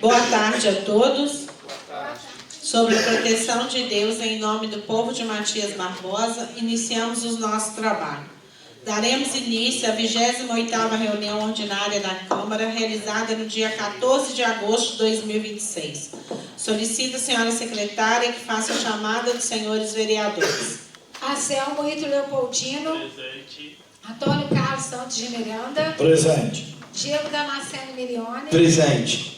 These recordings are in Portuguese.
Boa tarde a todos. Sobre a proteção de Deus, em nome do povo de Matias Barbosa, iniciamos o nosso trabalho. Daremos início à 28ª reunião ordinária da Câmara, realizada no dia 14 de agosto de 2026. Solicito a senhora secretária que faça a chamada dos senhores vereadores. Anselmo Ito Leopoldino. Presente. Antônio Carlos Santos de Miranda. Presente. Diego Damasceno Milione. Presente.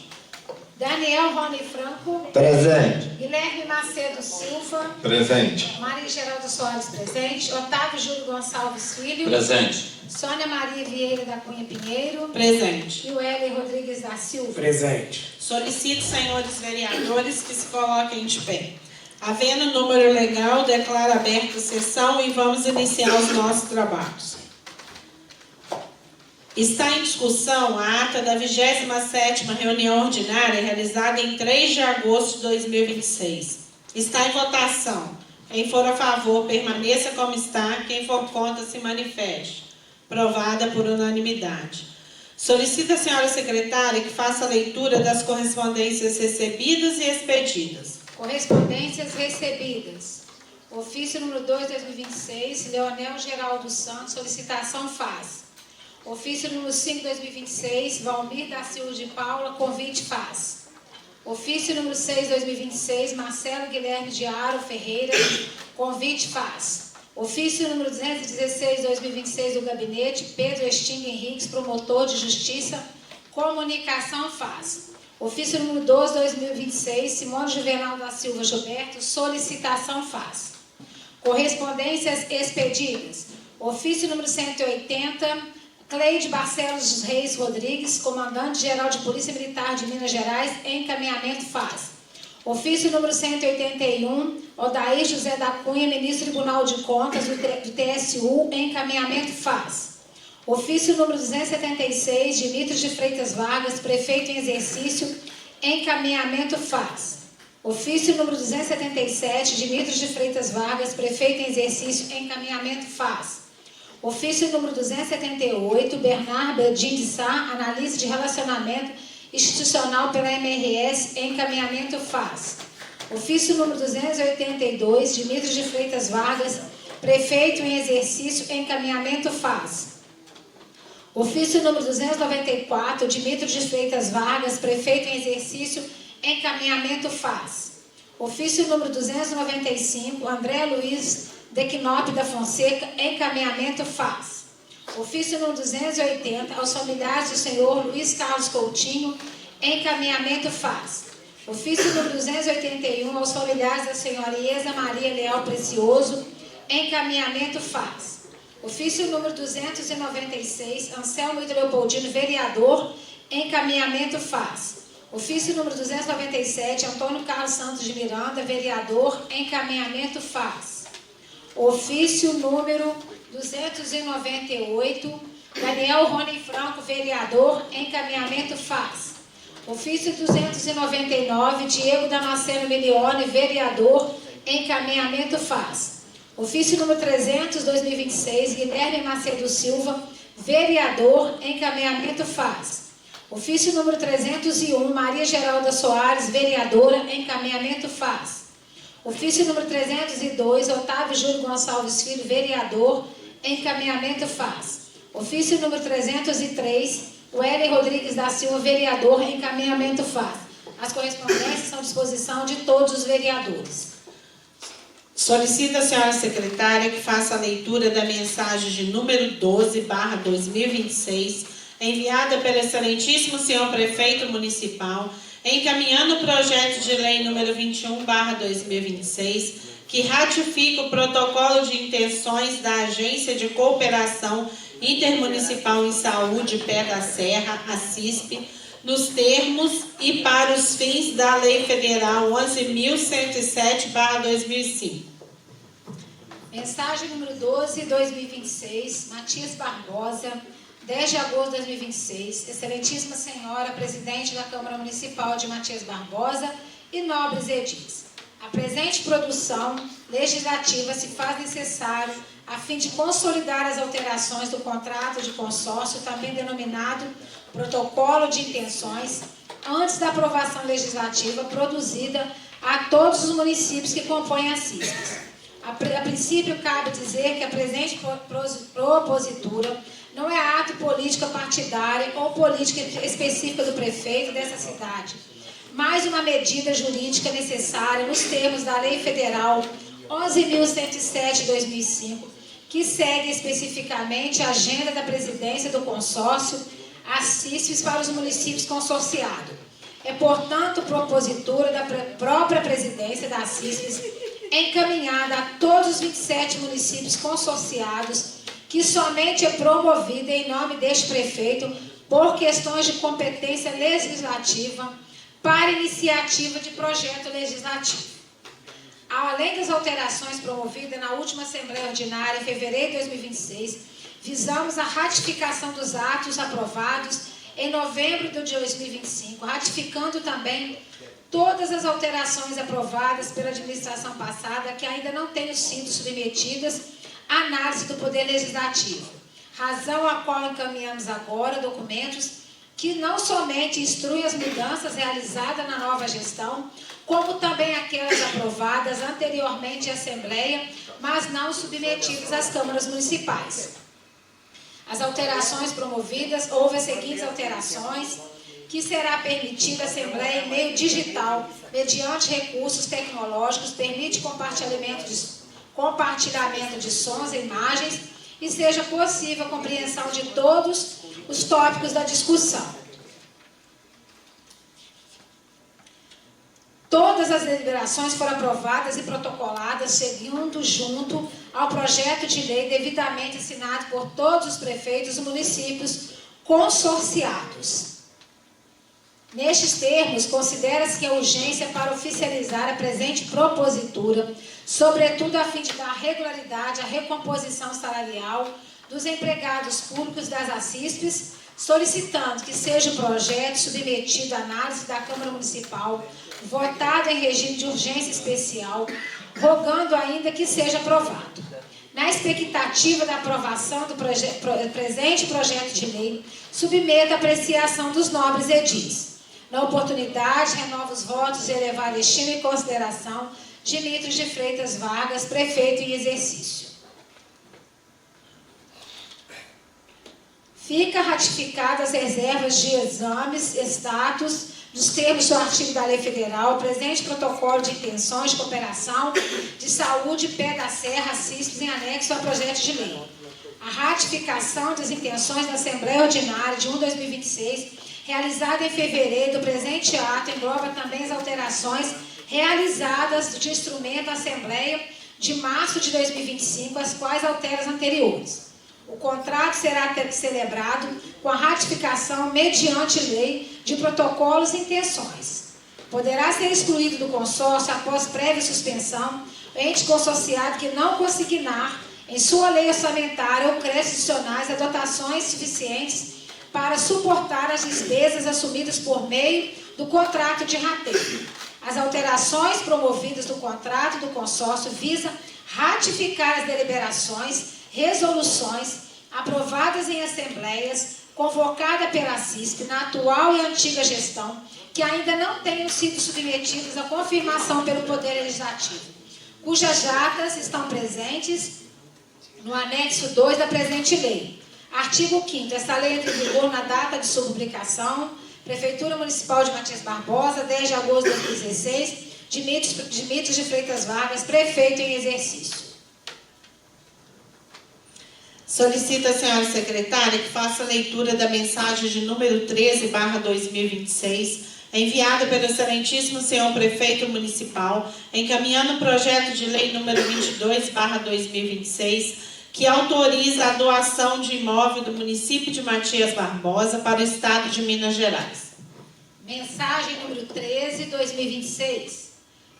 Daniel Rony Franco. Presente. Guilherme Macedo Silva. Presente. Maria Geraldo Soares presente. Otávio Júlio Gonçalves Filho. Presente. Sônia Maria Vieira da Cunha Pinheiro. Presente. E o Hélio Rodrigues da Silva. Presente. Solicito, senhores vereadores, que se coloquem de pé. Havendo número legal, declaro aberta a sessão e vamos iniciar os nossos trabalhos. Está em discussão a ata da 27ª reunião ordinária, realizada em 3 de agosto de 2026. Está em votação. Quem for a favor, permaneça como está. Quem for contra, se manifeste. Aprovada por unanimidade. Solicito a senhora secretária que faça a leitura das correspondências recebidas e expedidas. Correspondências recebidas. Ofício número 2, 2026, Leonel Geraldo Santos, solicitação faz. Ofício número 5, 2026, Valmir da Silva de Paula, convite faz. Ofício número 6, 2026, Marcelo Guilherme de Aro Ferreira, convite faz. Ofício número 216, 2026, do Gabinete, Pedro Estinga Henriques, promotor de Justiça, comunicação faz. Ofício número 12, 2026, Simone Juvenal da Silva Gilberto, solicitação faz. Correspondências expedidas. Ofício número 180, Cleide Barcelos dos Reis Rodrigues, comandante-geral de Polícia Militar de Minas Gerais, encaminhamento faz. Ofício número 181, Odair José da Cunha, ministro do Tribunal de Contas do TSU, encaminhamento faz. Ofício número 276, Dimitri de Freitas Vargas, prefeito em exercício, encaminhamento faz. Ofício número 277, Dimitri de Freitas Vargas, prefeito em exercício, encaminhamento faz. Ofício número 278, Bernard Bedin de Sá, analista de relacionamento institucional pela MRS, encaminhamento faz. Ofício número 282, Dimitri de Freitas Vargas, prefeito em exercício, encaminhamento faz. Ofício número 294, Dimitri de Freitas Vargas, prefeito em exercício, encaminhamento faz. Ofício número 295, André Luiz Dequinop da Fonseca, encaminhamento faz. Ofício número 280, aos familiares do senhor Luiz Carlos Coutinho, encaminhamento faz. Ofício número 281, aos familiares da senhora Iesa Maria Leal Precioso, encaminhamento faz. Ofício número 296, Anselmo Ito Leopoldino, vereador, encaminhamento faz. Ofício número 297, Antônio Carlos Santos de Miranda, vereador, encaminhamento faz. Ofício número 298, Daniel Rony Franco, vereador, encaminhamento faz. Ofício 299, Diego Damasceno Milione, vereador, encaminhamento faz. Ofício número 300, 2026, Guilherme Macedo Silva, vereador, encaminhamento faz. Ofício número 301, Maria Geralda Soares, vereadora, encaminhamento faz. Ofício número 302, Otávio Júlio Gonçalves Filho, vereador, encaminhamento faz. Ofício número 303, o Hélio Rodrigues da Silva, vereador, encaminhamento faz. As correspondências são à disposição de todos os vereadores. Solicito a senhora secretária que faça a leitura da mensagem de número 12/2026, enviada pelo excelentíssimo senhor prefeito municipal, encaminhando o projeto de lei número 21/2026, que ratifica o protocolo de intenções da Agência de Cooperação Intermunicipal em Saúde Pé da Serra, a CISP, nos termos e para os fins da Lei Federal 11.107/2005. Mensagem número 12, 2026, Matias Barbosa, 10 de agosto de 2026, excelentíssima senhora, presidente da Câmara Municipal de Matias Barbosa e nobres edis. A presente produção legislativa se faz necessário a fim de consolidar as alterações do contrato de consórcio, também denominado Protocolo de Intenções, antes da aprovação legislativa produzida a todos os municípios que compõem a CISPES. A princípio, cabe dizer que a presente propositura não é ato político partidário ou política específica do prefeito dessa cidade, mas uma medida jurídica necessária nos termos da Lei Federal 11.107 de 2005, que segue especificamente a agenda da presidência do consórcio CISPES para os municípios consorciados. É, portanto, propositura da própria presidência da CISPES encaminhada a todos os 27 municípios consorciados, que somente é promovida em nome deste prefeito por questões de competência legislativa para iniciativa de projeto legislativo. Além das alterações promovidas na última Assembleia Ordinária em fevereiro de 2026, visamos a ratificação dos atos aprovados em novembro de 2025, ratificando também todas as alterações aprovadas pela administração passada que ainda não tenham sido submetidas à análise do Poder Legislativo, razão a qual encaminhamos agora documentos que não somente instruem as mudanças realizadas na nova gestão, como também aquelas aprovadas anteriormente à Assembleia, mas não submetidas às câmaras municipais. As alterações promovidas, houve as seguintes alterações: que será permitida a Assembleia em meio digital, mediante recursos tecnológicos, permite compartilhamento de sons e imagens e seja possível a compreensão de todos os tópicos da discussão. Todas as deliberações foram aprovadas e protocoladas seguindo junto ao projeto de lei devidamente assinado por todos os prefeitos dos municípios consorciados. Nestes termos, considera-se que a urgência para oficializar a presente propositura, sobretudo a fim de dar regularidade à recomposição salarial dos empregados públicos das ACISPES, solicitando que seja o projeto submetido à análise da Câmara Municipal, votado em regime de urgência especial, rogando ainda que seja aprovado. Na expectativa da aprovação do presente projeto de lei, submeta a apreciação dos nobres edis. Na oportunidade, renova os votos de elevada estima e consideração de Nitro de Freitas Vargas, prefeito em exercício. Fica ratificadas as reservas de exames, status, dos termos do artigo da Lei Federal, presente protocolo de intenções de cooperação de saúde Pé da Serra, CISPES, em anexo ao projeto de lei. A ratificação das intenções da Assembleia Ordinária de 1/2026, realizada em fevereiro do presente ato, engloba também as alterações realizadas de instrumento da Assembleia de março de 2025, as quais alteram as anteriores. O contrato será celebrado com a ratificação mediante lei de protocolos e intenções. Poderá ser excluído do consórcio, após prévia suspensão, o ente consorciado que não consignar em sua lei orçamentária ou créditos adicionais a dotações suficientes para suportar as despesas assumidas por meio do contrato de rateio. As alterações promovidas do contrato do consórcio visam ratificar as deliberações, resoluções aprovadas em assembleias convocada pela CISP na atual e antiga gestão, que ainda não tenham sido submetidas à confirmação pelo Poder Legislativo, cujas datas estão presentes no anexo 2 da presente lei. Artigo 5º. Esta lei entra em vigor na data de sua publicação. Prefeitura Municipal de Matias Barbosa, 10 de agosto de 2016, Dmitro de Freitas Vargas, prefeito em exercício. Solicita a senhora secretária que faça a leitura da mensagem de número 13/2026, enviada pelo excelentíssimo senhor prefeito municipal, encaminhando o projeto de lei número 22/2026, que autoriza a doação de imóvel do município de Matias Barbosa para o estado de Minas Gerais. Mensagem número 13/2026.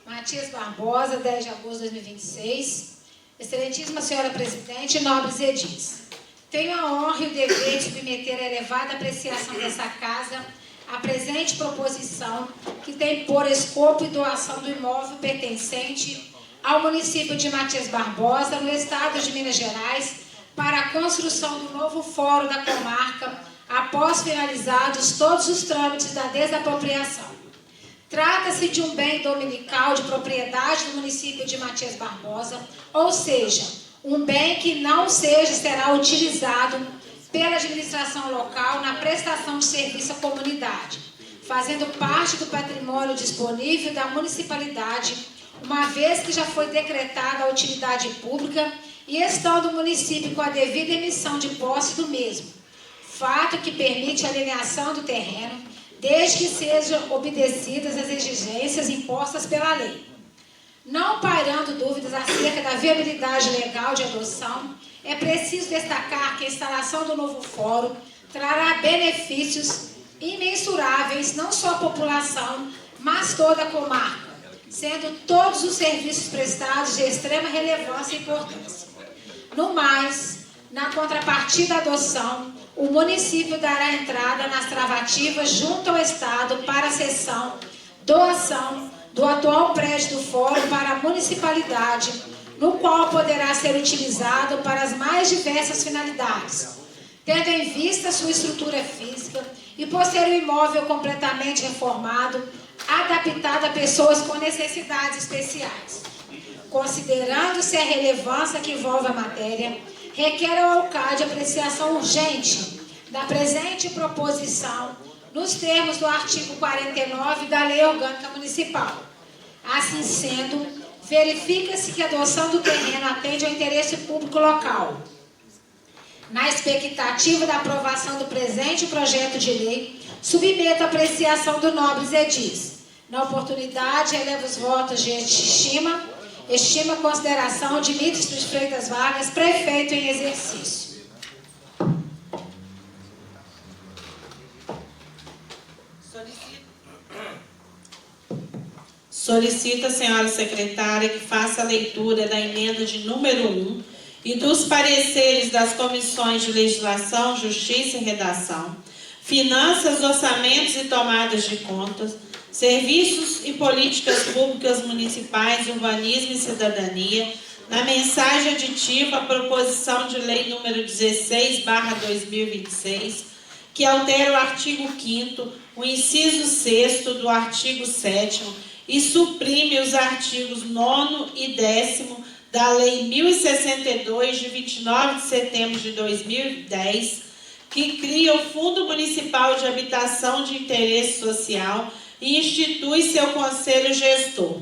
Matias Barbosa, 10 de agosto de 2026. Excelentíssima senhora presidente, nobres edis. Tenho a honra e o dever de submeter a elevada apreciação dessa casa a presente proposição, que tem por escopo e doação do imóvel pertencente ao município de Matias Barbosa, no estado de Minas Gerais, para a construção do novo fórum da comarca, após finalizados todos os trâmites da desapropriação. Trata-se de um bem dominical de propriedade do município de Matias Barbosa, ou seja, um bem que não será utilizado pela administração local na prestação de serviço à comunidade, fazendo parte do patrimônio disponível da municipalidade, uma vez que já foi decretada a utilidade pública e estando o município com a devida emissão de posse do mesmo, fato que permite a alienação do terreno, desde que sejam obedecidas as exigências impostas pela lei. Não pairando dúvidas acerca da viabilidade legal de adoção, é preciso destacar que a instalação do novo fórum trará benefícios imensuráveis não só à população, mas toda a comarca, sendo todos os serviços prestados de extrema relevância e importância. No mais, na contrapartida da adoção, o município dará entrada nas tratativas junto ao Estado para a cessão, doação do atual prédio do Fórum para a municipalidade, no qual poderá ser utilizado para as mais diversas finalidades, tendo em vista sua estrutura física e por ser um imóvel completamente reformado, adaptado a pessoas com necessidades especiais. Considerando-se a relevância que envolve a matéria, requer ao alcalde apreciação urgente da presente proposição nos termos do artigo 49 da Lei Orgânica Municipal. Assim sendo, verifica-se que a adoção do terreno atende ao interesse público local. Na expectativa da aprovação do presente projeto de lei, submeto a apreciação do nobre edis. Na oportunidade, elevo os votos de estima consideração de Mitrício de Freitas Vargas, prefeito em exercício. Solicito a senhora secretária que faça a leitura da emenda de número 1 e dos pareceres das comissões de Legislação, Justiça e Redação, Finanças, Orçamentos e Tomadas de Contas, Serviços e Políticas Públicas Municipais, Urbanismo e Cidadania, na mensagem aditiva à proposição de lei número 16/2026, que altera o artigo 5º, o inciso 6º do artigo 7º e suprime os artigos 9º e 10º da Lei 1062, de 29 de setembro de 2010, que cria o Fundo Municipal de Habitação de Interesse Social e institui seu Conselho Gestor.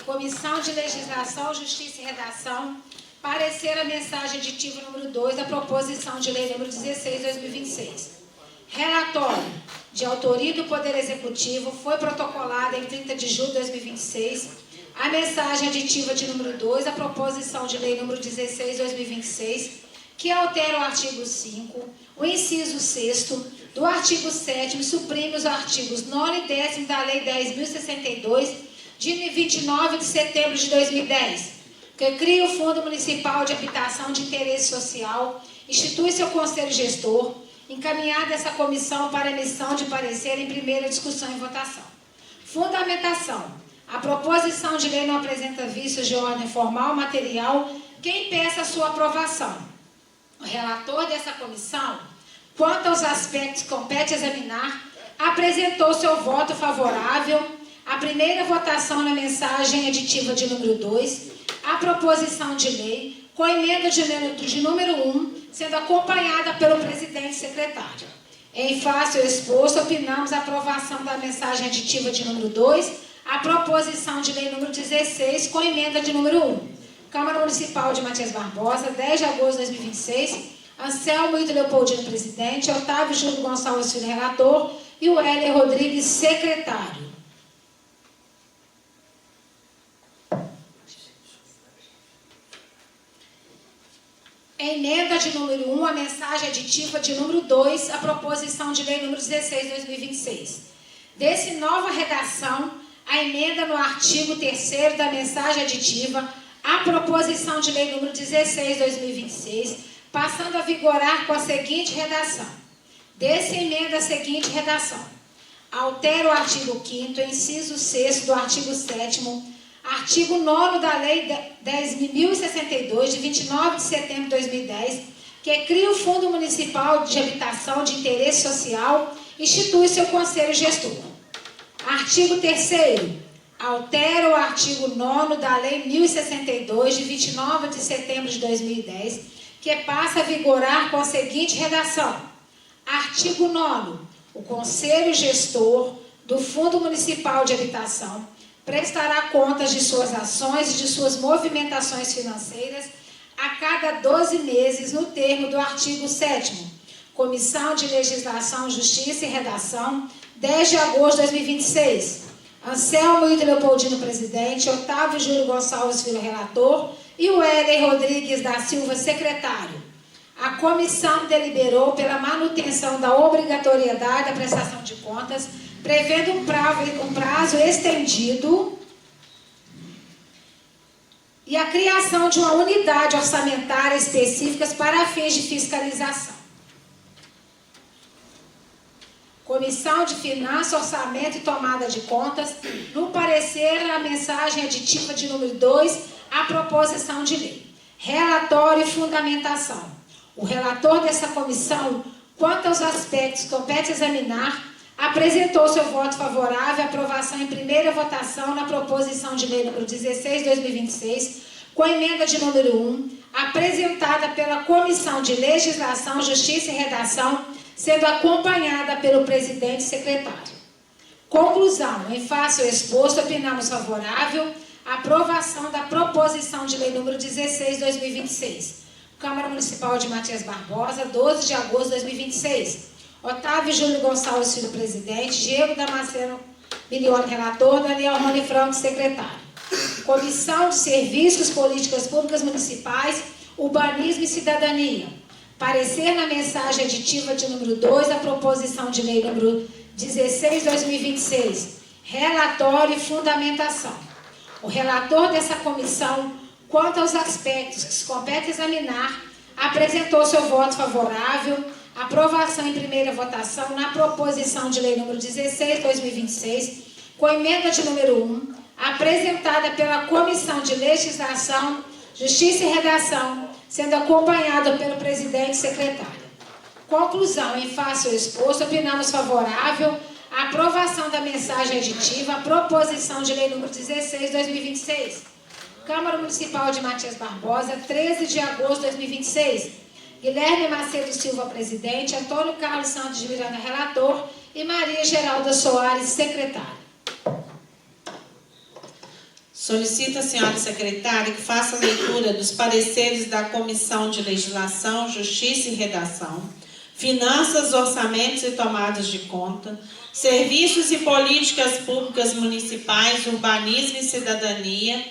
Comissão de Legislação, Justiça e Redação, parecer a mensagem aditiva número 2 da proposição de lei número 16/2026. Relatório de autoria do Poder Executivo foi protocolada em 30 de julho de 2026 a mensagem aditiva de número 2 da proposição de lei número 16/2026, que altera o artigo 5, o inciso 6º do artigo 7º e suprime os artigos 9º e 10º da Lei 10.062, de 29 de setembro de 2010, que cria o Fundo Municipal de Habitação de Interesse Social, institui seu Conselho Gestor, encaminhada essa comissão para emissão de parecer em primeira discussão e votação. Fundamentação. A proposição de lei não apresenta vícios de ordem formal ou material que impeça a sua aprovação. O relator dessa comissão, quanto aos aspectos que compete examinar, apresentou seu voto favorável à primeira votação na mensagem aditiva de número 2, à proposição de lei, com emenda de número 1, sendo acompanhada pelo presidente e secretário. Em face ao exposto, opinamos a aprovação da mensagem aditiva de número 2, a proposição de lei número 16, com emenda de número 1. Câmara Municipal de Matias Barbosa, 10 de agosto de 2026, Anselmo Ito Leopoldino, presidente, Otávio Júlio Gonçalves Filho, relator, e o Héler Rodrigues, secretário. Emenda de número 1, a mensagem aditiva de número 2, a proposição de lei número 16/2026. Desse nova redação, a emenda no artigo 3º da mensagem aditiva, a proposição de lei número 16/2026, passando a vigorar com a seguinte redação. Dessa emenda, a seguinte redação. Altera o artigo 5º, inciso 6º do artigo 7º, artigo 9º da Lei 10.062, de 29 de setembro de 2010, que cria o Fundo Municipal de Habitação de Interesse Social, institui seu Conselho Gestor. Artigo 3º. Altera o artigo 9º da Lei 1062, de 29 de setembro de 2010, que passa a vigorar com a seguinte redação. Artigo 9º. O Conselho Gestor do Fundo Municipal de Habitação prestará contas de suas ações e de suas movimentações financeiras a cada 12 meses, no termo do artigo 7º. Comissão de Legislação, Justiça e Redação, 10 de agosto de 2026. Anselmo Ito Leopoldino, presidente, Otávio Júlio Gonçalves Filho, relator, e o Heller Rodrigues da Silva, secretário. A comissão deliberou pela manutenção da obrigatoriedade da prestação de contas, prevendo um prazo estendido e a criação de uma unidade orçamentária específica para fins de fiscalização. Comissão de Finanças, Orçamento e Tomada de Contas, no parecer, a mensagem aditiva de número 2, à proposição de lei. Relatório e fundamentação. O relator dessa comissão, quanto aos aspectos que compete examinar, apresentou seu voto favorável à aprovação em primeira votação na proposição de lei número 16/2026, com emenda de número 1, apresentada pela Comissão de Legislação, Justiça e Redação, sendo acompanhada pelo presidente e secretário. Conclusão. Em face ao exposto, opinamos favorável à aprovação da proposição de lei número 16/2026. Câmara Municipal de Matias Barbosa, 12 de agosto de 2026. Otávio Júlio Gonçalves Filho, presidente. Diego Damasceno Milione, relator. Daniel Rony Franco, secretário. Comissão de Serviços, Políticas Públicas Municipais, Urbanismo e Cidadania. Parecer na mensagem aditiva de número 2 da proposição de lei número 16/2026. Relatório e fundamentação. O relator dessa comissão, quanto aos aspectos que se compete examinar, apresentou seu voto favorável à aprovação em primeira votação na proposição de lei número 16/2026, com emenda de número 1, apresentada pela Comissão de Legislação, Justiça e Redação, sendo acompanhado pelo presidente e secretário. Conclusão. Em face ao exposto, opinamos favorável à aprovação da mensagem aditiva à proposição de lei número 16/2026. Câmara Municipal de Matias Barbosa, 13 de agosto de 2026. Guilherme Macedo Silva, presidente. Antônio Carlos Santos de Miranda, relator. E Maria Geralda Soares, secretária. Solicito a senhora secretária que faça a leitura dos pareceres da Comissão de Legislação, Justiça e Redação, Finanças, Orçamentos e Tomadas de Conta, Serviços e Políticas Públicas Municipais, Urbanismo e Cidadania,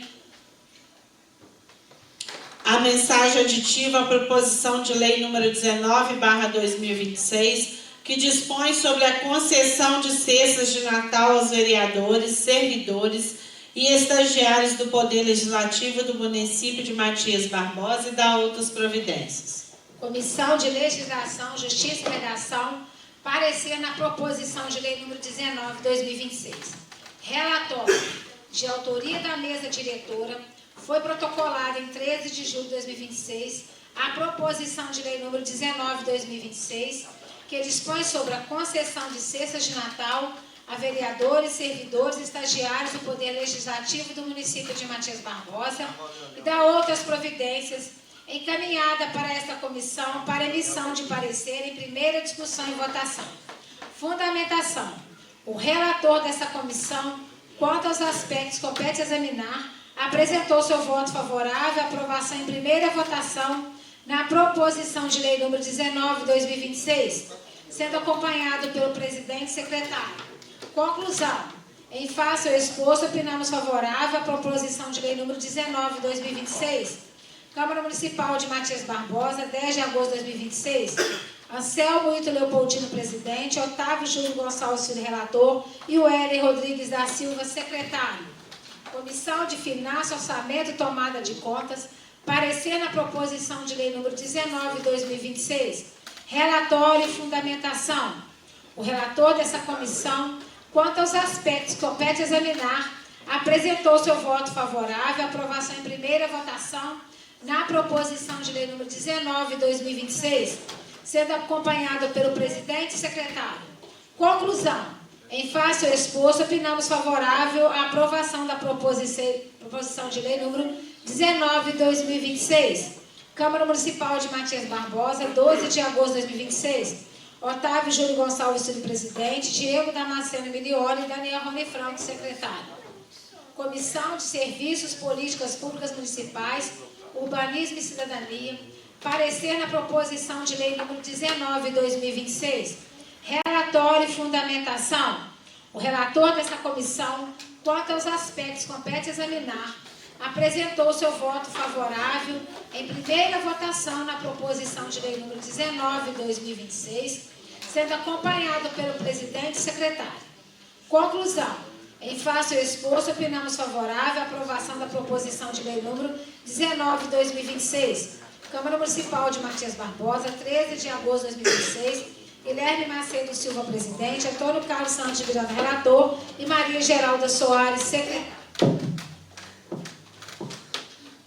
a mensagem aditiva à proposição de lei número 19/2026, que dispõe sobre a concessão de cestas de Natal aos vereadores, servidores e estagiários do Poder Legislativo do município de Matias Barbosa e da outras providências. Comissão de Legislação, Justiça e Redação, parecer na proposição de lei número 19/2026. Relatório de autoria da mesa diretora, foi protocolada em 13 de julho de 2026 a proposição de lei número 19/2026, que dispõe sobre a concessão de cestas de Natal a vereadores, servidores e estagiários do Poder Legislativo do município de Matias Barbosa e da outras providências, encaminhada para esta comissão para emissão de parecer em primeira discussão e votação. Fundamentação. O relator dessa comissão, quanto aos aspectos que compete examinar, apresentou seu voto favorável à aprovação em primeira votação na proposição de lei número 19/2026, sendo acompanhado pelo presidente e secretário. Conclusão. Em face ao exposto, opinamos favorável à proposição de lei número 19/2026. Câmara Municipal de Matias Barbosa, 10 de agosto de 2026. Anselmo Ito Leopoldino, presidente. Otávio Júlio Gonçalves Filho, relator. E o Heller Rodrigues da Silva, secretário. Comissão de Finanças, Orçamento e Tomada de Contas, parecer na proposição de lei número 19/2026. Relatório e fundamentação. O relator dessa comissão, quanto aos aspectos que compete examinar, apresentou seu voto favorável à aprovação em primeira votação na proposição de lei número 19/2026, sendo acompanhada pelo presidente e secretário. Conclusão. Em face ao exposto, opinamos favorável à aprovação da proposição de lei número 19/2026. Câmara Municipal de Matias Barbosa, 12 de agosto de 2026. Otávio Júlio Gonçalves, Filho, presidente. Diego Damasceno Milioli e Daniel Rony Franco, secretário. Comissão de Serviços, Políticas Públicas Municipais, Urbanismo e Cidadania. Parecer na proposição de lei número 19/2026. Relatório e fundamentação. O relator dessa comissão, quanto aos aspectos que compete examinar, apresentou seu voto favorável em primeira votação na proposição de lei número 19/2026, sendo acompanhado pelo presidente e secretário. Conclusão. Em face ao exposto, opinamos favorável à aprovação da proposição de lei número 19/2026. Câmara Municipal de Matias Barbosa, 13 de agosto de 2026. Guilherme Macedo Silva, presidente. Antônio Carlos Santos de Miranda, relator. E Maria Geralda Soares, secretária.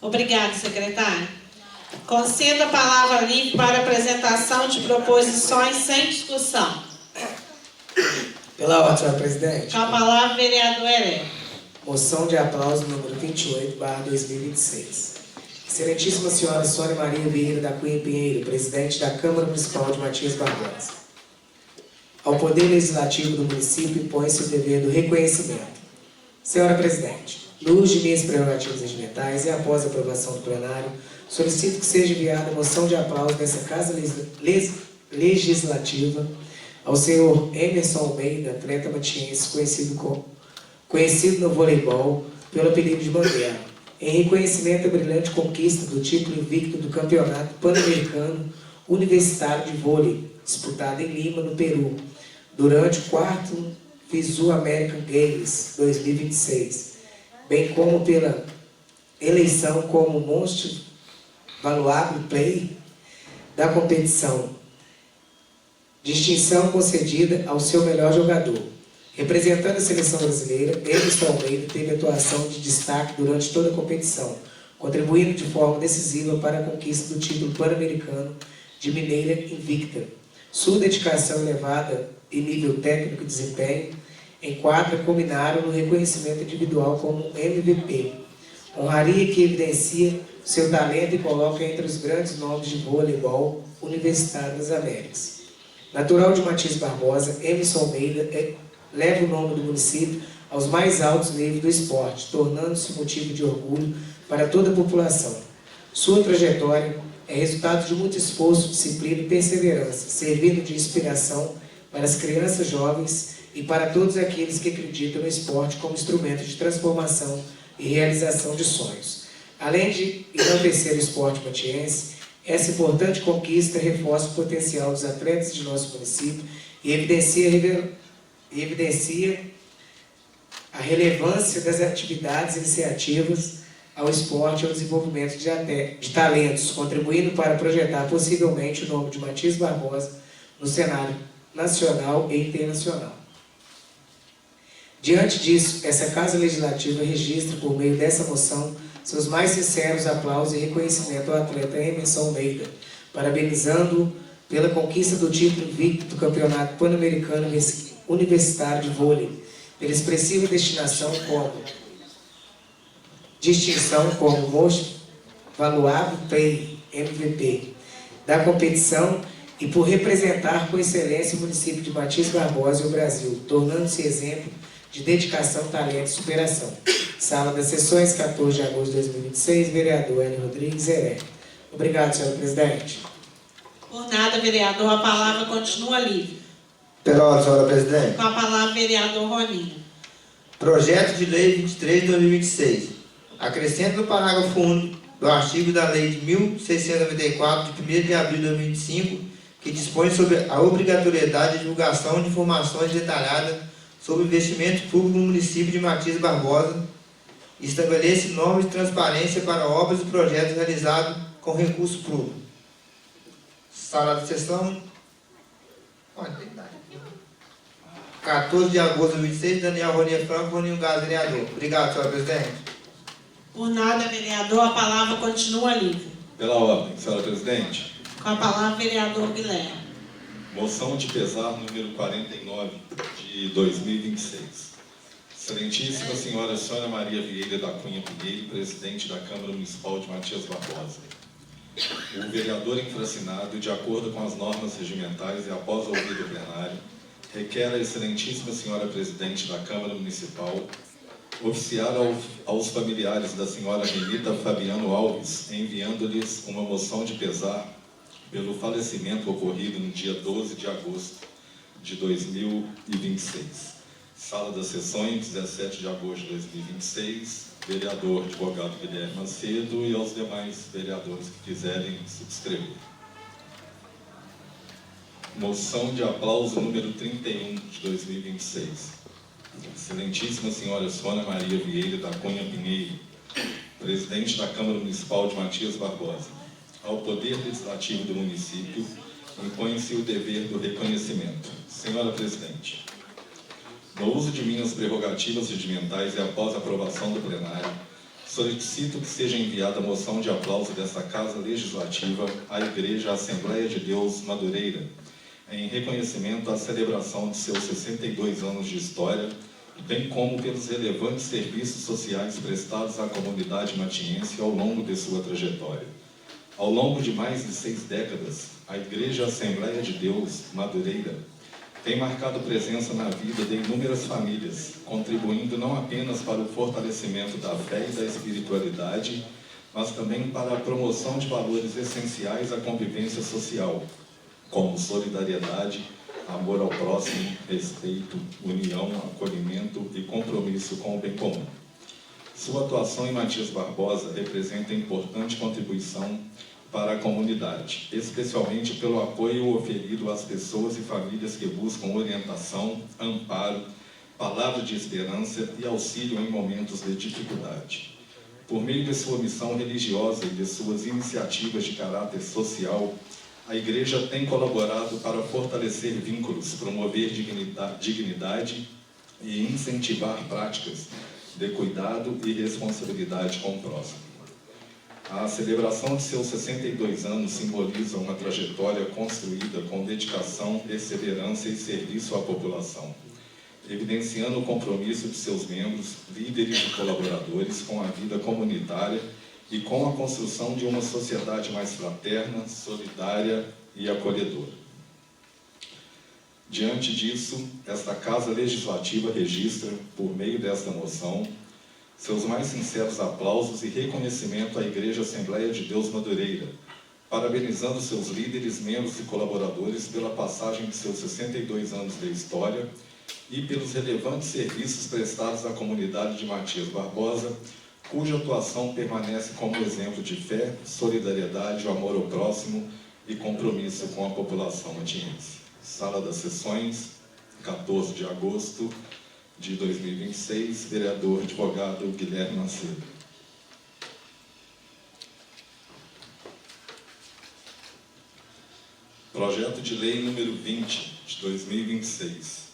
Obrigada, secretário. Concedo a palavra livre para apresentação de proposições sem discussão. Pela ordem, senhora presidente. Com a palavra, vereador Heré. Moção de aplauso número 28/2026. Excelentíssima senhora Sônia Maria Vieira da Cunha Pinheiro, presidente da Câmara Municipal de Matias Barbosa. Ao Poder Legislativo do município impõe-se o dever do reconhecimento. Senhora presidente, no uso de minhas prerrogativas regimentais e após a aprovação do plenário, solicito que seja enviada moção de aplauso dessa Casa Legislativa ao senhor Emerson Almeida, atleta matiense, conhecido no voleibol pelo apelido de Banguela, em reconhecimento à brilhante conquista do título invicto do Campeonato Pan-Americano Universitário de Vôlei, disputado em Lima, no Peru, durante o 4º FISU American Games 2026, bem como pela eleição como Most Valuable Player da competição, distinção concedida ao seu melhor jogador. Representando a seleção brasileira, Emerson Almeida teve atuação de destaque durante toda a competição, contribuindo de forma decisiva para a conquista do título pan-americano de Mineira Invicta. Sua dedicação elevada e nível técnico e desempenho em quadra culminaram no reconhecimento individual como MVP. Honraria que evidencia seu talento e coloca entre os grandes nomes de voleibol universitário das Américas. Natural de Matias Barbosa, Emerson Almeida leva o nome do município aos mais altos níveis do esporte, tornando-se motivo de orgulho para toda a população. Sua trajetória é resultado de muito esforço, disciplina e perseverança, servindo de inspiração para as crianças jovens e para todos aqueles que acreditam no esporte como instrumento de transformação e realização de sonhos. Além de enaltecer o esporte matiense, essa importante conquista reforça o potencial dos atletas de nosso município e evidencia a relevância das atividades e iniciativas ao esporte e ao desenvolvimento de talentos, contribuindo para projetar possivelmente o nome de Matias Barbosa no cenário nacional e internacional. Diante disso, essa Casa Legislativa registra, por meio dessa moção, seus mais sinceros aplausos e reconhecimento ao atleta Emerson Almeida, parabenizando-o pela conquista do título invicto do Campeonato Pan-Americano Universitário de Vôlei, pela expressiva distinção como Most Valuable Player, MVP, da competição e por representar com excelência o município de Matias Barbosa e o Brasil, tornando-se exemplo de dedicação, talento e superação. Sala das Sessões, 14 de agosto de 2026, vereador Hélio Rodrigues Heré. Obrigado, senhora presidente. Por nada, vereador, a palavra continua livre. Pela ordem, senhora presidente. Com a palavra, vereador Roninho. Projeto de Lei 23 de 2026. Acrescenta no parágrafo único do artigo da Lei de 1694, de 1º de abril de 2005, que dispõe sobre a obrigatoriedade de divulgação de informações detalhadas sobre investimento público no município de Matias Barbosa e estabelece normas de transparência para obras e projetos realizados com recurso público. Sala de sessão. 14 de agosto de 2026, Daniel Rony Franco, Roninho Gás, vereador. Obrigado, senhora presidente. Por nada, vereador, a palavra continua livre. Pela ordem, senhora presidente. Com a palavra, vereador Guilherme. Moção de pesar número 49 de 2026. Excelentíssima senhora Sônia Maria Vieira da Cunha Pinheiro, presidente da Câmara Municipal de Matias Barbosa. O vereador infracinado, de acordo com as normas regimentais e após ouvido o plenário, requer à excelentíssima senhora presidente da Câmara Municipal oficiar aos familiares da senhora Renita Fabiano Alves, enviando-lhes uma moção de pesar pelo falecimento ocorrido no dia 12 de agosto de 2026. Sala das Sessões, 17 de agosto de 2026, vereador advogado Guilherme Macedo e aos demais vereadores que quiserem subscrever. Moção de aplauso número 31 de 2026. Excelentíssima senhora Sônia Maria Vieira da Cunha Pinheiro, presidente da Câmara Municipal de Matias Barbosa. Ao Poder Legislativo do município, impõe-se o dever do reconhecimento. Senhora presidente, no uso de minhas prerrogativas regimentais e após a aprovação do plenário, solicito que seja enviada a moção de aplauso desta Casa Legislativa à Igreja Assembleia de Deus Madureira, em reconhecimento à celebração de seus 62 anos de história, bem como pelos relevantes serviços sociais prestados à comunidade matiense ao longo de sua trajetória. Ao longo de mais de 6 décadas, a Igreja Assembleia de Deus Madureira tem marcado presença na vida de inúmeras famílias, contribuindo não apenas para o fortalecimento da fé e da espiritualidade, mas também para a promoção de valores essenciais à convivência social, como solidariedade, amor ao próximo, respeito, união, acolhimento e compromisso com o bem comum. Sua atuação em Matias Barbosa representa importante contribuição para a comunidade, especialmente pelo apoio oferido às pessoas e famílias que buscam orientação, amparo, palavra de esperança e auxílio em momentos de dificuldade. Por meio de sua missão religiosa e de suas iniciativas de caráter social, a Igreja tem colaborado para fortalecer vínculos, promover dignidade e incentivar práticas de cuidado e responsabilidade com o próximo. A celebração de seus 62 anos simboliza uma trajetória construída com dedicação, perseverança e serviço à população, evidenciando o compromisso de seus membros, líderes e colaboradores com a vida comunitária e com a construção de uma sociedade mais fraterna, solidária e acolhedora. Diante disso, esta Casa Legislativa registra, por meio desta moção, seus mais sinceros aplausos e reconhecimento à Igreja Assembleia de Deus Madureira, parabenizando seus líderes, membros e colaboradores pela passagem de seus 62 anos de história e pelos relevantes serviços prestados à comunidade de Matias Barbosa, cuja atuação permanece como exemplo de fé, solidariedade, amor ao próximo e compromisso com a população matiense. Sala das Sessões, 14 de agosto de 2026, vereador advogado Guilherme Macedo. Projeto de Lei número 20 de 2026.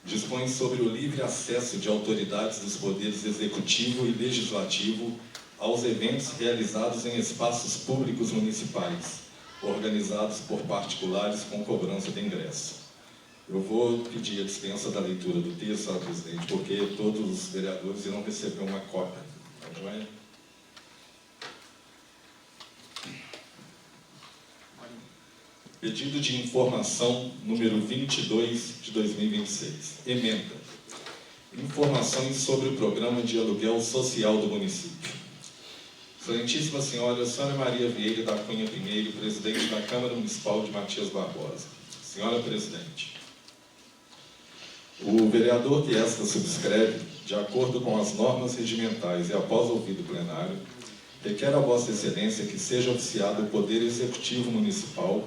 Dispõe sobre o livre acesso de autoridades dos poderes executivo e legislativo aos eventos realizados em espaços públicos municipais, organizados por particulares com cobrança de ingresso. Eu vou pedir a dispensa da leitura do texto, senhora presidente, porque todos os vereadores irão receber uma cópia. Tá joia? Pedido de informação número 22 de 2026. Emenda. Informações sobre o programa de aluguel social do município. Excelentíssima senhora Sônia Maria Vieira da Cunha Pinheiro, presidente da Câmara Municipal de Matias Barbosa. Senhora presidente, o vereador que esta subscreve, de acordo com as normas regimentais e após ouvido plenário, requer a Vossa Excelência que seja oficiado o Poder Executivo Municipal,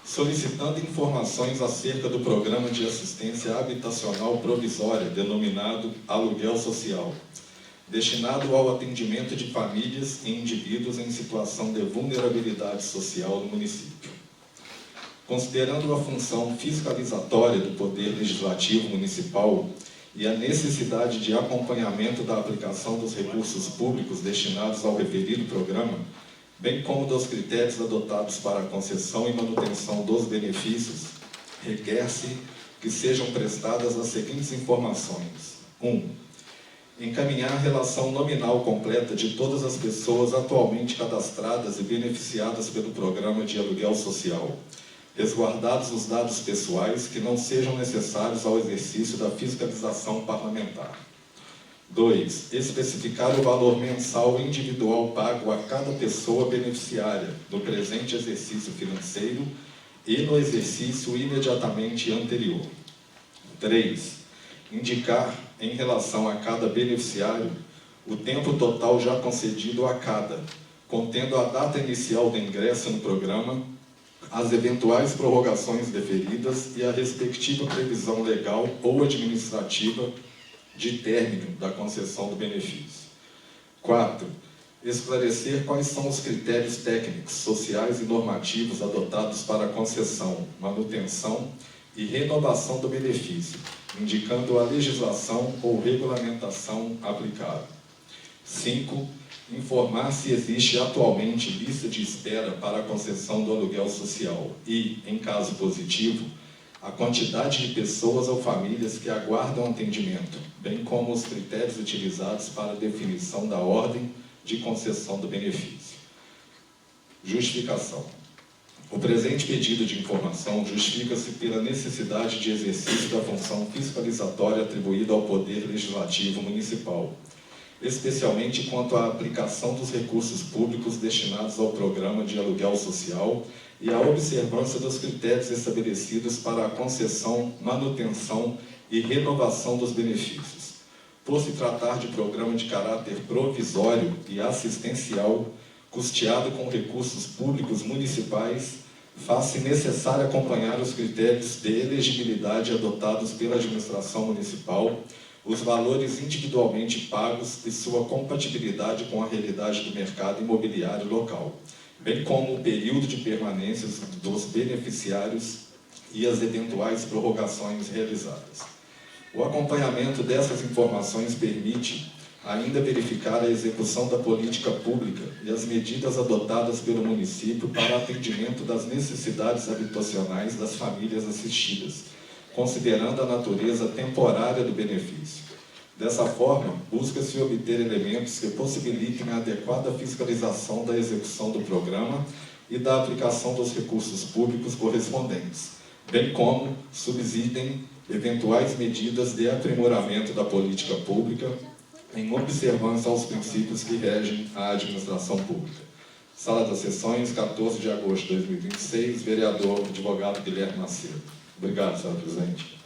solicitando informações acerca do Programa de Assistência Habitacional Provisória, denominado Aluguel Social, destinado ao atendimento de famílias e indivíduos em situação de vulnerabilidade social no município. Considerando a função fiscalizatória do Poder Legislativo Municipal e a necessidade de acompanhamento da aplicação dos recursos públicos destinados ao referido programa, bem como dos critérios adotados para a concessão e manutenção dos benefícios, requer-se que sejam prestadas as seguintes informações. 1. Encaminhar a relação nominal completa de todas as pessoas atualmente cadastradas e beneficiadas pelo programa de aluguel social, resguardados os dados pessoais que não sejam necessários ao exercício da fiscalização parlamentar. 2. Especificar o valor mensal individual pago a cada pessoa beneficiária do presente exercício financeiro e no exercício imediatamente anterior. 3. Indicar, em relação a cada beneficiário, o tempo total já concedido a cada, contendo a data inicial do ingresso no programa, as eventuais prorrogações deferidas e a respectiva previsão legal ou administrativa de término da concessão do benefício. 4. Esclarecer quais são os critérios técnicos, sociais e normativos adotados para a concessão, manutenção e renovação do benefício, indicando a legislação ou regulamentação aplicável. 5. Informar se existe atualmente lista de espera para a concessão do aluguel social e, em caso positivo, a quantidade de pessoas ou famílias que aguardam atendimento, bem como os critérios utilizados para a definição da ordem de concessão do benefício. Justificação. O presente pedido de informação justifica-se pela necessidade de exercício da função fiscalizatória atribuída ao Poder Legislativo Municipal, especialmente quanto à aplicação dos recursos públicos destinados ao programa de aluguel social e à observância dos critérios estabelecidos para a concessão, manutenção e renovação dos benefícios. Por se tratar de programa de caráter provisório e assistencial, custeado com recursos públicos municipais, faz-se necessário acompanhar os critérios de elegibilidade adotados pela administração municipal, os valores individualmente pagos e sua compatibilidade com a realidade do mercado imobiliário local, bem como o período de permanência dos beneficiários e as eventuais prorrogações realizadas. O acompanhamento dessas informações permite ainda verificar a execução da política pública e as medidas adotadas pelo município para atendimento das necessidades habitacionais das famílias assistidas, considerando a natureza temporária do benefício. Dessa forma, busca-se obter elementos que possibilitem a adequada fiscalização da execução do programa e da aplicação dos recursos públicos correspondentes, bem como subsidiem eventuais medidas de aprimoramento da política pública em observância aos princípios que regem a administração pública. Sala das Sessões, 14 de agosto de 2026, vereador advogado Guilherme Macedo. Obrigado, senhora presidente.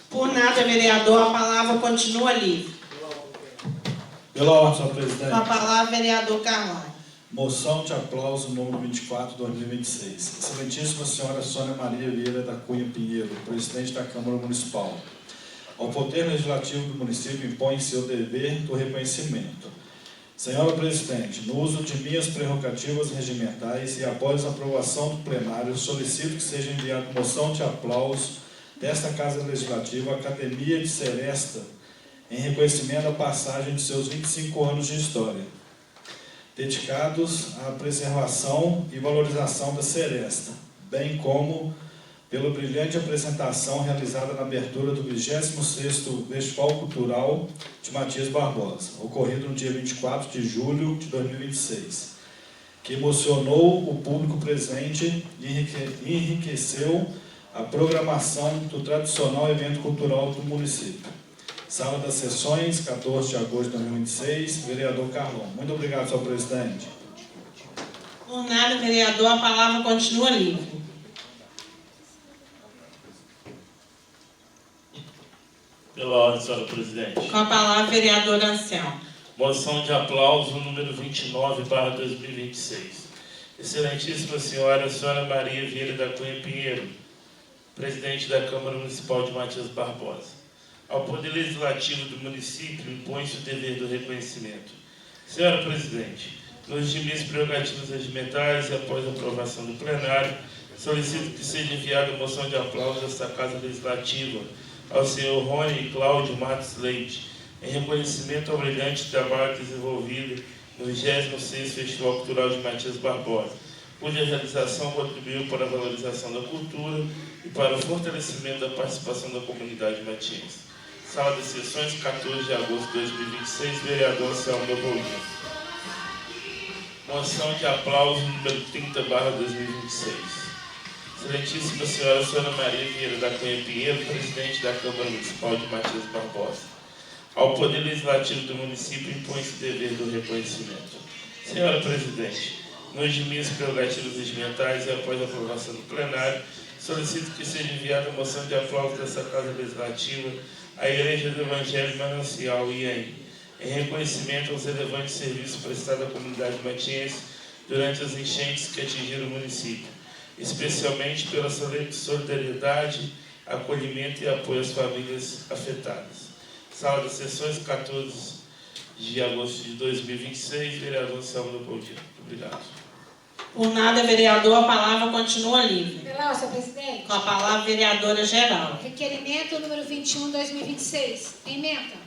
Por nada, vereador, a palavra continua livre. Pela ordem, senhor presidente. Com a palavra, vereador Carlão. Moção de aplauso número 24, 2026. Excelentíssima senhora Sônia Maria Vieira da Cunha Pinheiro, presidente da Câmara Municipal. Ao Poder Legislativo do município impõe-se o dever do reconhecimento. Senhora presidente, no uso de minhas prerrogativas regimentais e após a aprovação do plenário, solicito que seja enviada moção de aplauso desta Casa Legislativa à Academia de Seresta, em reconhecimento à passagem de seus 25 anos de história, dedicados à preservação e valorização da Seresta, bem como pela brilhante apresentação realizada na abertura do 26º Festival Cultural de Matias Barbosa, ocorrido no dia 24 de julho de 2026, que emocionou o público presente e enriqueceu a programação do tradicional evento cultural do município. Sala das Sessões, 14 de agosto de 2026, vereador Carlão. Muito obrigado, senhor presidente. Por nada, vereador, a palavra continua livre. Pela ordem, senhora presidente. Com a palavra, vereador Anselmo. Moção de aplauso número 29/2026. Excelentíssima senhora Sônia Maria Vieira da Cunha Pinheiro, presidente da Câmara Municipal de Matias Barbosa. Ao Poder Legislativo do município impõe-se o dever do reconhecimento. Senhora presidente, nos minhas prerrogativas regimentais e após a aprovação do plenário, solicito que seja enviada a moção de aplauso desta Casa Legislativa ao senhor Rony Cláudio Matos Leite, em reconhecimento ao brilhante trabalho desenvolvido no 26º Festival Cultural de Matias Barbosa, cuja realização contribuiu para a valorização da cultura e para o fortalecimento da participação da comunidade matiense. Sala de sessões, 14 de agosto de 2026, vereador Anselmo Leopoldino. Moção de aplauso número 30/2026. Excelentíssima senhora Sônia Maria Vieira da Cunha Pinheiro, presidente da Câmara Municipal de Matias Barbosa. Ao Poder Legislativo do município impõe-se o dever do reconhecimento. Senhora Presidente, nos de minhas prerrogativas regimentais e após a aprovação do plenário, solicito que seja enviada a moção de aplauso dessa Casa Legislativa à Igreja do Evangelho Manancial IEM, em reconhecimento aos relevantes serviços prestados à comunidade matiense durante as enchentes que atingiram o município, especialmente pela solidariedade, acolhimento e apoio às famílias afetadas. Sala de sessões, 14 de agosto de 2026, vereador Anselmo Leopoldino. Obrigado. Por nada, vereador, a palavra continua livre. Pela senhor presidente. Com a palavra, vereadora geral. Requerimento número 21/2026. Ementa.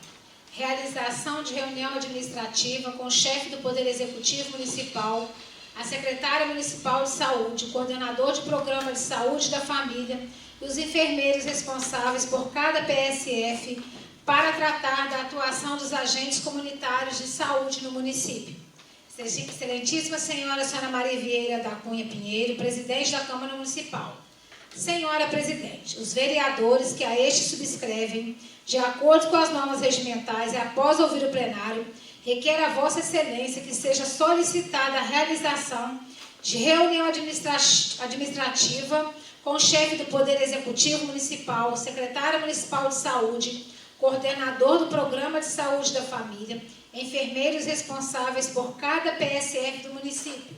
Realização de reunião administrativa com o chefe do Poder Executivo Municipal, a secretária municipal de saúde, o coordenador de programa de saúde da família e os enfermeiros responsáveis por cada PSF para tratar da atuação dos agentes comunitários de saúde no município. Excelentíssima senhora Sônia Maria Vieira da Cunha Pinheiro, presidente da Câmara Municipal. Senhora Presidente, os vereadores que a este subscrevem, de acordo com as normas regimentais e após ouvir o plenário, requer a Vossa Excelência que seja solicitada a realização de reunião administrativa com o chefe do Poder Executivo Municipal, secretária municipal de saúde, coordenador do Programa de Saúde da Família, enfermeiros responsáveis por cada PSF do município,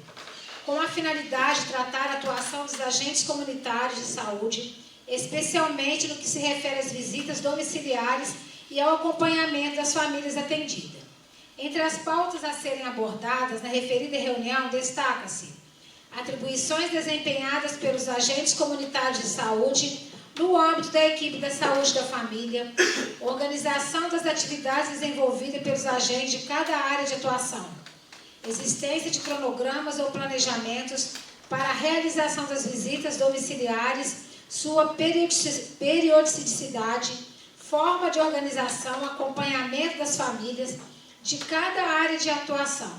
com a finalidade de tratar a atuação dos agentes comunitários de saúde, especialmente no que se refere às visitas domiciliares e ao acompanhamento das famílias atendidas. Entre as pautas a serem abordadas na referida reunião, destaca-se atribuições desempenhadas pelos agentes comunitários de saúde no âmbito da equipe da saúde da família, organização das atividades desenvolvidas pelos agentes de cada área de atuação, existência de cronogramas ou planejamentos para a realização das visitas domiciliares, sua periodicidade, forma de organização, acompanhamento das famílias de cada área de atuação,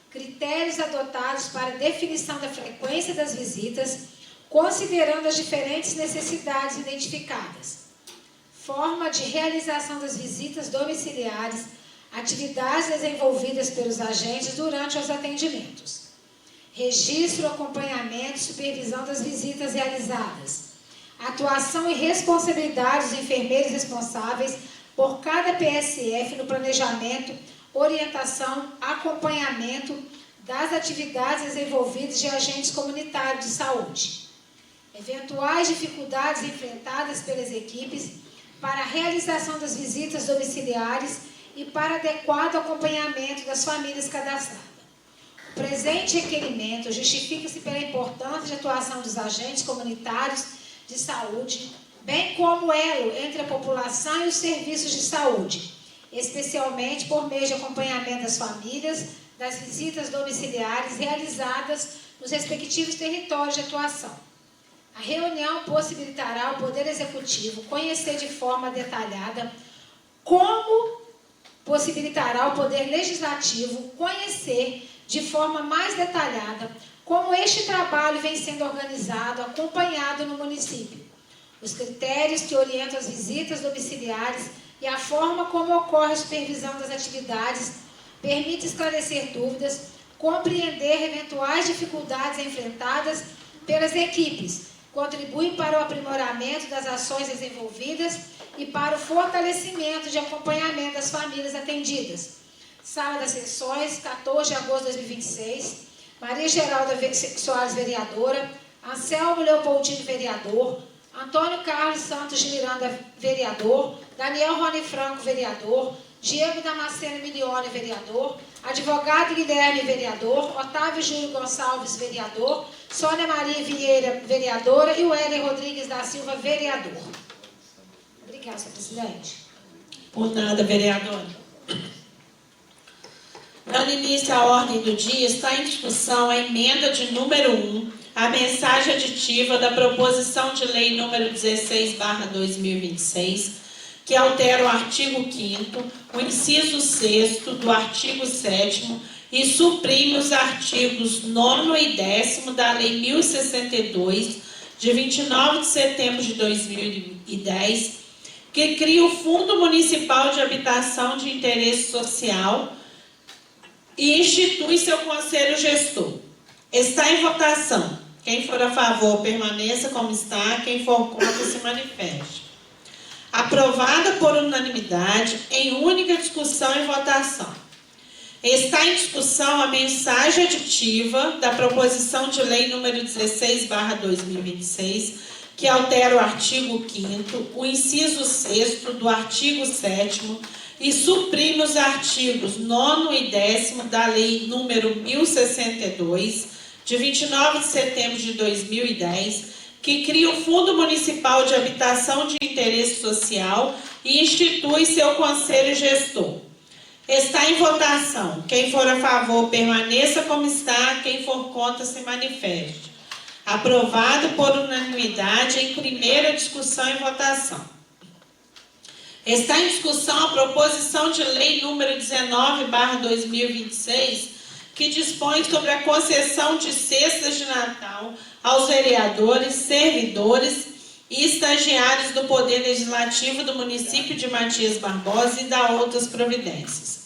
critérios adotados para definição da frequência das visitas, considerando as diferentes necessidades identificadas, forma de realização das visitas domiciliares, atividades desenvolvidas pelos agentes durante os atendimentos, registro, acompanhamento e supervisão das visitas realizadas, atuação e responsabilidade dos enfermeiros responsáveis por cada PSF no planejamento, orientação, acompanhamento das atividades desenvolvidas de agentes comunitários de saúde, eventuais dificuldades enfrentadas pelas equipes para a realização das visitas domiciliares e para adequado acompanhamento das famílias cadastradas. O presente requerimento justifica-se pela importância de atuação dos agentes comunitários de saúde, bem como elo entre a população e os serviços de saúde, especialmente por meio de acompanhamento das famílias, das visitas domiciliares realizadas nos respectivos territórios de atuação. A reunião possibilitará ao Poder Executivo conhecer de forma detalhada como possibilitará ao Poder Legislativo conhecer de forma mais detalhada como este trabalho vem sendo organizado, acompanhado no município, os critérios que orientam as visitas domiciliares e a forma como ocorre a supervisão das atividades, permite esclarecer dúvidas, compreender eventuais dificuldades enfrentadas pelas equipes, contribui para o aprimoramento das ações desenvolvidas e para o fortalecimento de acompanhamento das famílias atendidas. Sala das sessões, 14 de agosto de 2026, Maria Geralda Soares, vereadora, Anselmo Leopoldino, vereador, Antônio Carlos Santos de Miranda, vereador, Daniel Rony Franco, vereador, Diego Damasceno Milione, vereador, advogado Guilherme, vereador, Otávio Júlio Gonçalves, vereador, Sônia Maria Vieira, vereadora, e o Éder Rodrigues da Silva, vereador. Obrigada. Obrigada, senhor presidente. Por nada, vereadora. Dando início à ordem do dia, está em discussão a emenda de número 1, a mensagem aditiva da proposição de lei número 16/2026, que altera o artigo 5º, o inciso 6º do artigo 7º e suprime os artigos 9º e 10º da Lei 1062, de 29 de setembro de 2010, que cria o Fundo Municipal de Habitação de Interesse Social e institui seu conselho gestor. Está em votação. Quem for a favor, permaneça como está. Quem for contra, se manifeste. Aprovada por unanimidade, em única discussão e votação. Está em discussão a mensagem aditiva da proposição de lei número 16/2026, que altera o artigo 5º, o inciso 6º do artigo 7º e suprime os artigos 9º e 10º da lei número 1062, de 29 de setembro de 2010, que cria o Fundo Municipal de Habitação de Interesse Social e institui seu conselho gestor. Está em votação. Quem for a favor, permaneça como está. Quem for contra, se manifeste. Aprovado por unanimidade em primeira discussão e votação. Está em discussão a proposição de lei número 19/2026, que dispõe sobre a concessão de cestas de Natal aos vereadores, servidores e estagiários do Poder Legislativo do município de Matias Barbosa e da outras providências.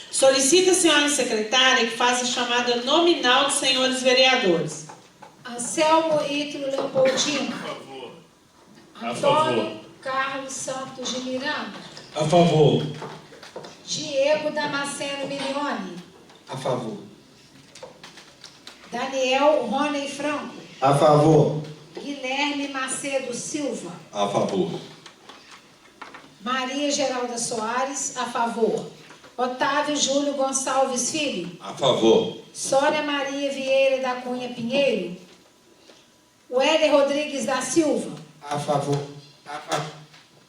Solicita a senhora secretária que faça a chamada nominal dos senhores vereadores. Anselmo Ítalo Leopoldino. A favor. A Antônio favor. Carlos Santos de Miranda. A favor. Diego Damasceno Milione. A favor. Daniel Rony Franco. A favor. Guilherme Macedo Silva. A favor. Maria Geralda Soares, a favor. Otávio Júlio Gonçalves Filho. A favor. Sônia Maria Vieira da Cunha Pinheiro. Wéler Rodrigues da Silva. A favor.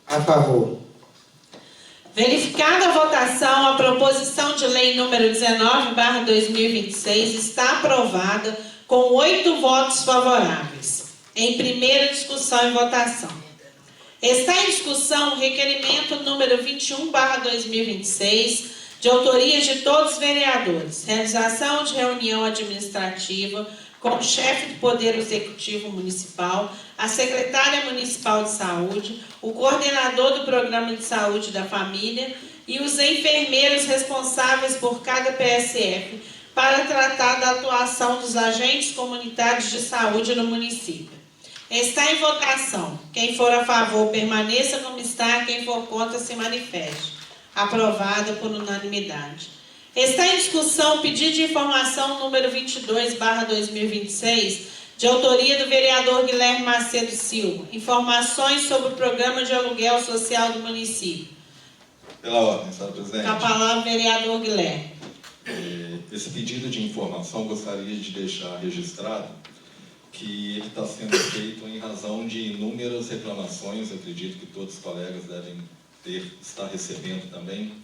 A favor. Verificada a votação, a proposição de lei número 19/2026 está aprovada com 8 votos favoráveis. Em primeira discussão e votação. Está em discussão o requerimento número 21/2026, de autoria de todos os vereadores. Realização de reunião administrativa com o chefe do Poder Executivo Municipal, a secretária municipal de saúde, o coordenador do Programa de Saúde da Família e os enfermeiros responsáveis por cada PSF para tratar da atuação dos agentes comunitários de saúde no município. Está em votação. Quem for a favor, permaneça como está. Quem for contra, se manifeste. Aprovada por unanimidade. Está em discussão o pedido de informação número 22/2026, de autoria do vereador Guilherme Macedo Silva. Informações sobre o programa de aluguel social do município. Pela ordem, senhora presidente. Com a palavra, vereador Guilherme. Esse pedido de informação gostaria de deixar registrado que ele está sendo feito em razão de inúmeras reclamações, acredito que todos os colegas devem estar recebendo também,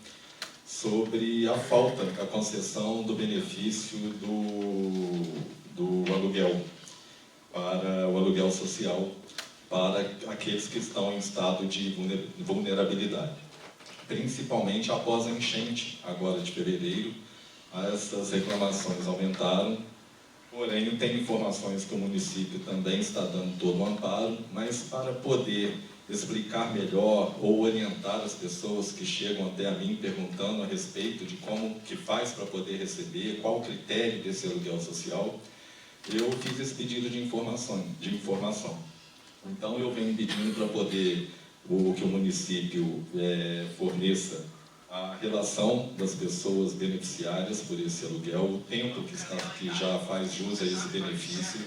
sobre a falta da concessão do benefício do aluguel, para o aluguel social, para aqueles que estão em estado de vulnerabilidade. Principalmente após a enchente, agora de fevereiro, essas reclamações aumentaram. Porém, tem informações que o município também está dando todo o amparo, mas para poder explicar melhor ou orientar as pessoas que chegam até a mim perguntando a respeito de como que faz para poder receber, qual o critério desse aluguel social, eu fiz esse pedido de informação. Então, eu venho pedindo para poder que o município forneça a relação das pessoas beneficiárias por esse aluguel, o tempo que já faz jus a esse benefício,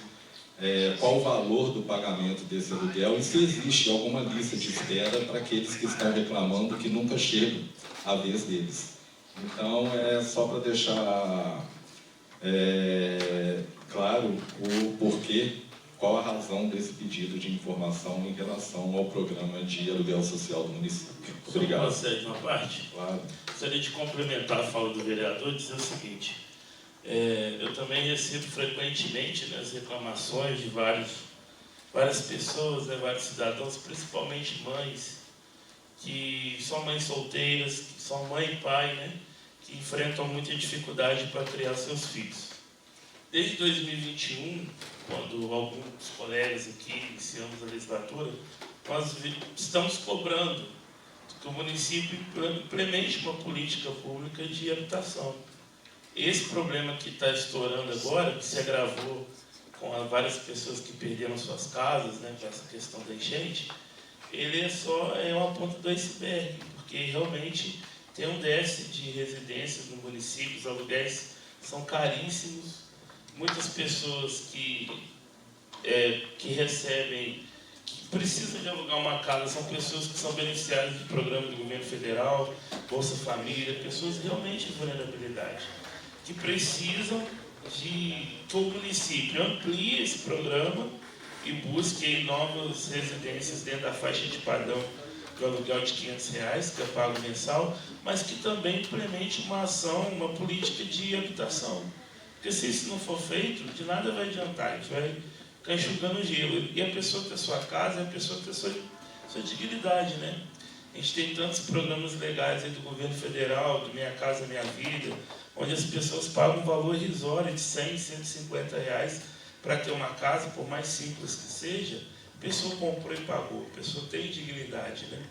qual o valor do pagamento desse aluguel e se existe alguma lista de espera para aqueles que estão reclamando que nunca chegam à vez deles. Então, é só para deixar claro o porquê, qual a razão desse pedido de informação em relação ao programa de aluguel social do município. Obrigado. Consegue uma parte? Claro. Gostaria de complementar a fala do vereador e dizer o seguinte. Eu também recebo frequentemente, né, as reclamações de várias pessoas, né, vários cidadãos, principalmente mães, que são mães solteiras, que são mãe e pai, né, que enfrentam muita dificuldade para criar seus filhos. Desde 2021, quando alguns colegas aqui iniciamos a legislatura, nós estamos cobrando que o município implemente uma política pública de habitação. Esse problema que está estourando agora, que se agravou com várias pessoas que perderam suas casas, né, com essa questão da enchente, ele é uma ponta do iceberg, porque realmente tem um déficit de residências no município, os aluguéis são caríssimos, muitas pessoas que recebem, que precisam de alugar uma casa, são pessoas que são beneficiárias de programas do governo federal, Bolsa Família, pessoas realmente em vulnerabilidade, que precisam que o município amplie esse programa e busque novas residências dentro da faixa de padrão do aluguel de R$500, que é pago mensal, mas que também implemente uma ação, uma política de habitação. Porque se isso não for feito, de nada vai adiantar, a gente vai ficar enxugando gelo. E a pessoa ter sua casa é a pessoa ter sua dignidade, né? A gente tem tantos programas legais aí do governo federal, do Minha Casa Minha Vida, onde as pessoas pagam um valor irrisório de R$100, R$150 para ter uma casa, por mais simples que seja. A pessoa comprou e pagou, a pessoa tem dignidade, né?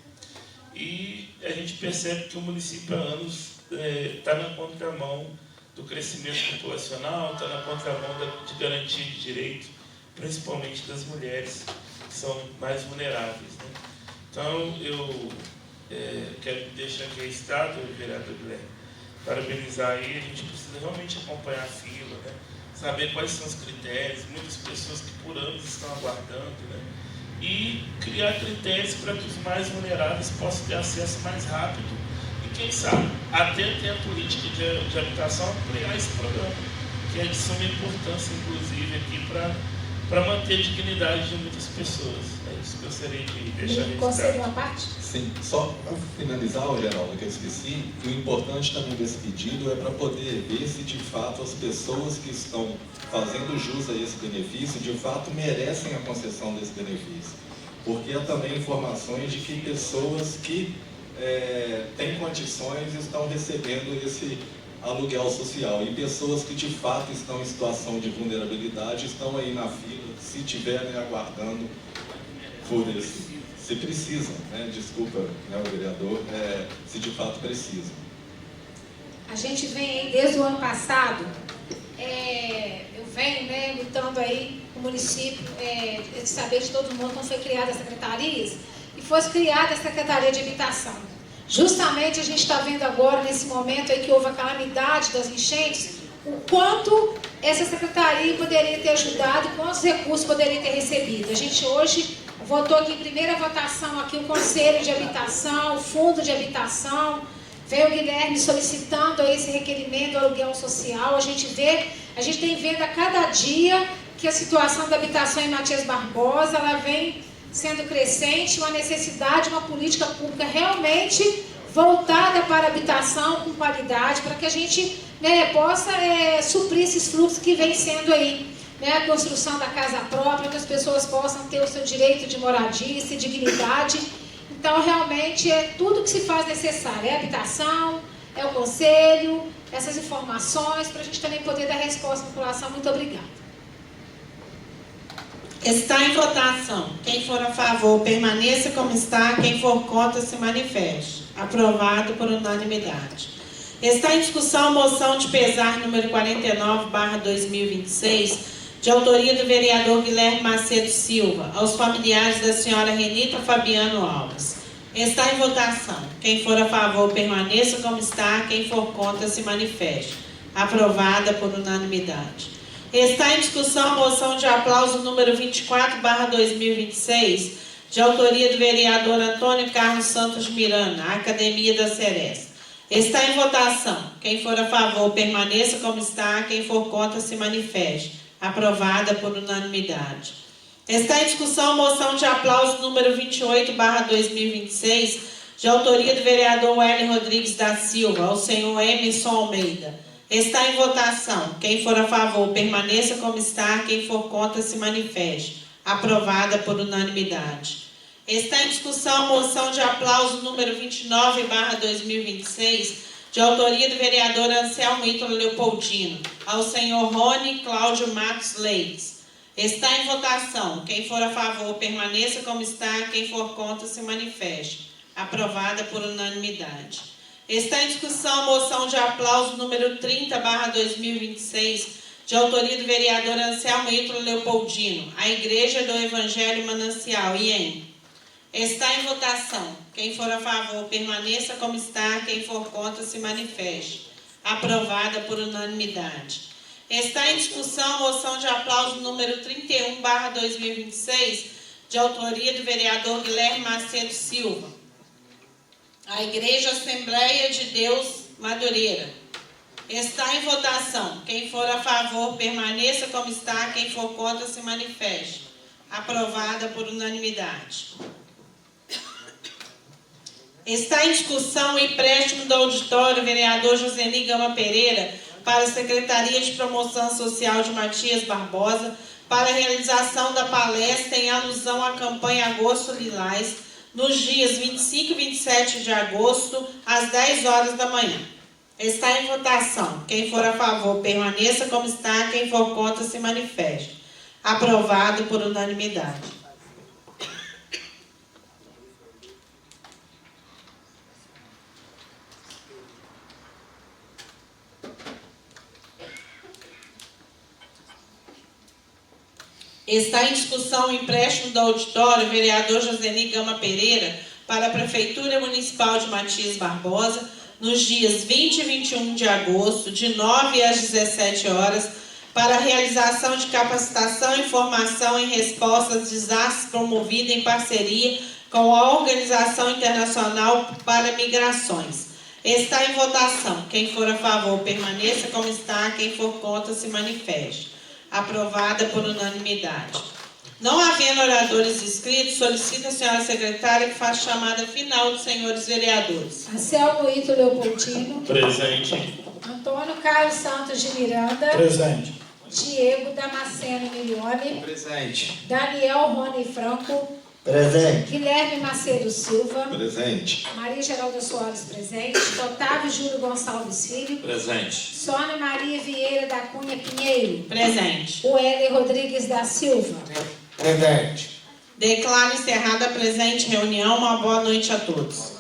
E a gente percebe que o município há anos está na contramão do crescimento populacional, está na contramão de garantia de direito, principalmente das mulheres, que são mais vulneráveis, né? Então, eu quero deixar aqui registrado, vereador Guilherme, parabenizar aí, a gente precisa realmente acompanhar a fila, né? Saber quais são os critérios, muitas pessoas que por anos estão aguardando, né? E criar critérios para que os mais vulneráveis possam ter acesso mais rápido e, quem sabe, até ter a política de habitação ampliar esse programa, que é de suma importância, inclusive, aqui para manter a dignidade de muitas pessoas. É isso que eu gostaria de deixar registrado. Concede uma parte? Sim, só para finalizar, Geraldo, que eu esqueci, que o importante também desse pedido é para poder ver se de fato as pessoas que estão fazendo jus a esse benefício, de fato merecem a concessão desse benefício. Porque há também informações de que pessoas que têm condições estão recebendo esse aluguel social e pessoas que de fato estão em situação de vulnerabilidade estão aí na fila, se estiverem aguardando por esse, se precisam, né? Desculpa, né, o vereador, se de fato precisam. A gente vem aí desde o ano passado, eu venho, né, lutando aí com o município, de saber de todo mundo como foi criada as secretarias, e foi criada a Secretaria de Habitação. Justamente a gente está vendo agora, nesse momento aí que houve a calamidade das enchentes, o quanto essa secretaria poderia ter ajudado, quantos recursos poderia ter recebido. A gente hoje votou aqui em primeira votação aqui o Conselho de Habitação, o Fundo de Habitação, veio o Guilherme solicitando aí esse requerimento do aluguel social. A gente tem vendo a cada dia que a situação da habitação em Matias Barbosa, ela vem sendo crescente, uma necessidade, uma política pública realmente voltada para a habitação com qualidade, para que a gente, né, possa suprir esses fluxos que vem sendo aí, né, a construção da casa própria, que as pessoas possam ter o seu direito de moradia, de dignidade. Então, realmente, é tudo que se faz necessário, é a habitação, é o conselho, essas informações, para a gente também poder dar resposta à população. Muito obrigada. Está em votação. Quem for a favor, permaneça como está. Quem for contra, se manifeste. Aprovado por unanimidade. Está em discussão a moção de pesar número 49/2026, de autoria do vereador Guilherme Macedo Silva, aos familiares da senhora Renita Fabiano Alves. Está em votação. Quem for a favor, permaneça como está. Quem for contra, se manifeste. Aprovada por unanimidade. Está em discussão a moção de aplauso número 24/2026, de autoria do vereador Antônio Carlos Santos Miranda, Academia da Seresta. Está em votação. Quem for a favor, permaneça como está. Quem for contra, se manifeste. Aprovada por unanimidade. Está em discussão a moção de aplauso número 28/2026, de autoria do vereador Wélio Rodrigues da Silva, ao senhor Emerson Almeida. Está em votação. Quem for a favor, permaneça como está. Quem for contra, se manifeste. Aprovada por unanimidade. Está em discussão a moção de aplauso número 29/2026, de autoria do vereador Anselmo Ítalo Leopoldino, ao senhor Rony Cláudio Matos Leite. Está em votação. Quem for a favor, permaneça como está. Quem for contra, se manifeste. Aprovada por unanimidade. Está em discussão a moção de aplauso número 30/2026, de autoria do vereador Anselmo Ítalo Leopoldino, a Igreja do Evangelho Manancial, IEM. Está em votação. Quem for a favor, permaneça como está. Quem for contra, se manifeste. Aprovada por unanimidade. Está em discussão a moção de aplauso número 31/2026, de autoria do vereador Guilherme Macedo Silva, a Igreja Assembleia de Deus Madureira. Está em votação. Quem for a favor, permaneça como está. Quem for contra, se manifeste. Aprovada por unanimidade. Está em discussão o empréstimo do auditório vereador Joseni Gama Pereira para a Secretaria de Promoção Social de Matias Barbosa para a realização da palestra em alusão à campanha Agosto Lilás, nos dias 25 e 27 de agosto, às 10 horas da manhã. Está em votação. Quem for a favor, permaneça como está. Quem for contra, se manifeste. Aprovado por unanimidade. Está em discussão o empréstimo do auditório vereador Joseni Gama Pereira para a Prefeitura Municipal de Matias Barbosa, nos dias 20 e 21 de agosto, de 9 às 17 horas, para a realização de capacitação e formação em resposta aos desastres promovida em parceria com a Organização Internacional para Migrações. Está em votação. Quem for a favor, permaneça como está. Quem for contra, se manifeste. Aprovada por unanimidade. Não havendo oradores inscritos, solicito a senhora secretária que faça chamada final dos senhores vereadores. Anselmo Ítalo Leopoldino. Presente. Antônio Carlos Santos de Miranda. Presente. Diego Damasceno Milione. Presente. Daniel Rony Franco. Presente. Guilherme Macedo Silva. Presente. Maria Geralda Soares, presente. Otávio Júlio Gonçalves Filho. Presente. Sônia Maria Vieira da Cunha Pinheiro. Presente. Wélio Rodrigues da Silva. Presente. Declaro encerrada a presente reunião. Uma boa noite a todos.